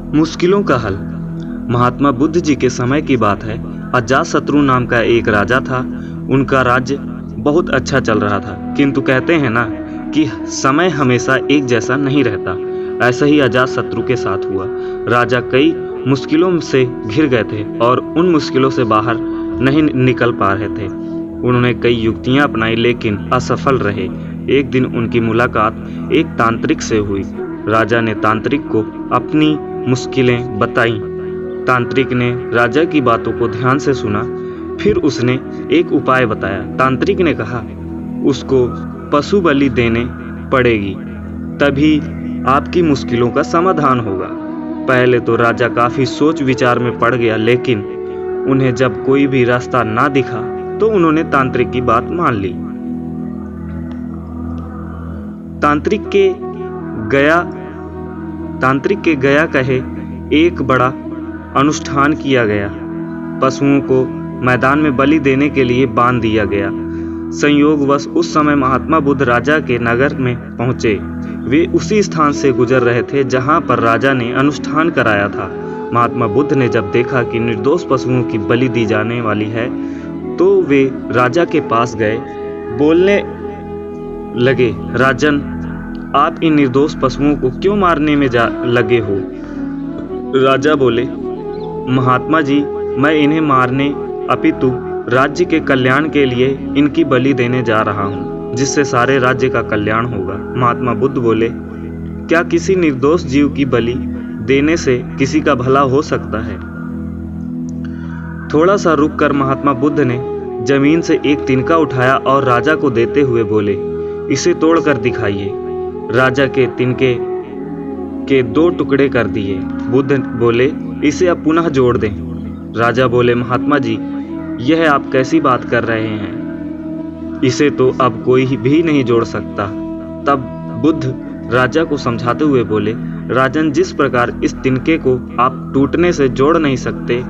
मुश्किलों का हल। महात्मा बुद्ध जी के समय की बात है। अजातशत्रु नाम का एक राजा था। उनका राज्य बहुत अच्छा चल रहा था, किंतु कहते हैं ना कि समय हमेशा एक जैसा नहीं रहता। ऐसा ही अजातशत्रु के साथ हुआ। राजा कई मुश्किलों से घिर गए थे और उन मुश्किलों से बाहर नहीं निकल पा रहे थे। उन्होंने कई युक्तियां अपनाई लेकिन असफल रहे। एक दिन उनकी मुलाकात एक तांत्रिक से हुई। राजा ने तांत्रिक को अपनी मुश्किलें बताईं। तांत्रिक ने राजा की बातों को ध्यान से सुना, फिर उसने एक उपाय बताया। तांत्रिक ने कहा, उसको पशु बलि देने पड़ेगी, तभी आपकी मुश्किलों का समाधान होगा। पहले तो राजा काफी सोच विचार में पड़ गया, लेकिन उन्हें जब कोई भी रास्ता ना दिखा तो उन्होंने तांत्रिक की बात मान ली। तांत्रिक के गया कहे एक बड़ा अनुष्ठान किया गया। पशुओं को मैदान में बलि देने के लिए बांध दिया गया। संयोगवश उस समय महात्मा बुद्ध राजा के नगर में पहुंचे। वे उसी स्थान से गुजर रहे थे जहां पर राजा ने अनुष्ठान कराया था। महात्मा बुद्ध ने जब देखा कि निर्दोष पशुओं की बलि दी जाने वाली है, तो वे राजा के पास गए। बोलने लगे, राजन, आप इन निर्दोष पशुओं को क्यों मारने में लगे हो? राजा बोले, महात्मा जी, मैं इन्हें मारने अपितु राज्य के कल्याण के लिए इनकी बलि देने जा रहा हूँ, जिससे सारे राज्य का कल्याण होगा। महात्मा बुद्ध बोले, क्या किसी निर्दोष जीव की बलि देने से किसी का भला हो सकता है? थोड़ा सा रुककर महात्मा बुद्ध ने जमीन से एक तिनका उठाया और राजा को देते हुए बोले, इसे तोड़कर दिखाइए। राजा के तिनके के 2 टुकड़े कर दिए। बुद्ध बोले, इसे अब पुनः जोड़ दें। राजा बोले, महात्मा जी, यह आप कैसी बात कर रहे हैं? इसे तो अब कोई भी नहीं जोड़ सकता। तब बुद्ध राजा को समझाते हुए बोले, राजन, जिस प्रकार इस तिनके को आप टूटने से जोड़ नहीं सकते,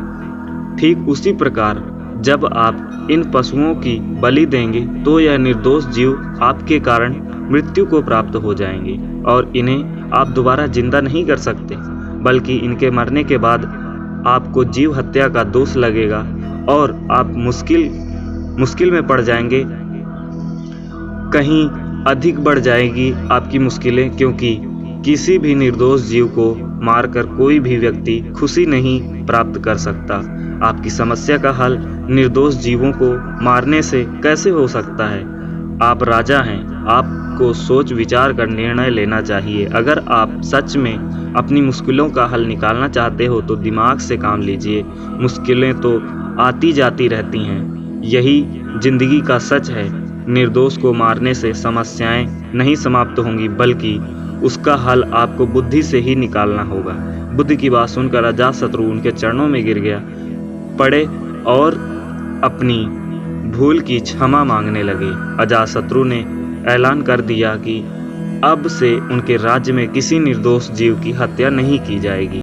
ठीक उसी प्रकार जब आप इन पशुओं की बलि देंगे तो यह निर्दोष जीव आपके कारण मृत्यु को प्राप्त हो जाएंगे और इन्हें आप दोबारा जिंदा नहीं कर सकते, बल्कि इनके मरने के बाद आपको जीव हत्या का दोष लगेगा और आप मुश्किल में पड़ जाएंगे। कहीं अधिक बढ़ जाएगी आपकी मुश्किलें, क्योंकि किसी भी निर्दोष जीव को मारकर कोई भी व्यक्ति खुशी नहीं प्राप्त कर सकता। आपकी समस्या का हल निर्दोष जीवों को मारने से कैसे हो सकता है? आप राजा हैं, आपको सोच विचार कर निर्णय लेना चाहिए। अगर आप सच में अपनी मुश्किलों का हल निकालना चाहते हो तो दिमाग से काम लीजिए। मुश्किलें तो आती जाती रहती हैं, यही जिंदगी का सच है। निर्दोष को मारने से समस्याएं नहीं समाप्त होंगी, बल्कि उसका हल आपको बुद्धि से ही निकालना होगा। बुद्ध की बात सुनकर अजातशत्रु उनके चरणों में गिर पड़े और अपनी भूल की क्षमा मांगने लगे। अजातशत्रु ने ऐलान कर दिया कि अब से उनके राज्य में किसी निर्दोष जीव की हत्या नहीं की जाएगी।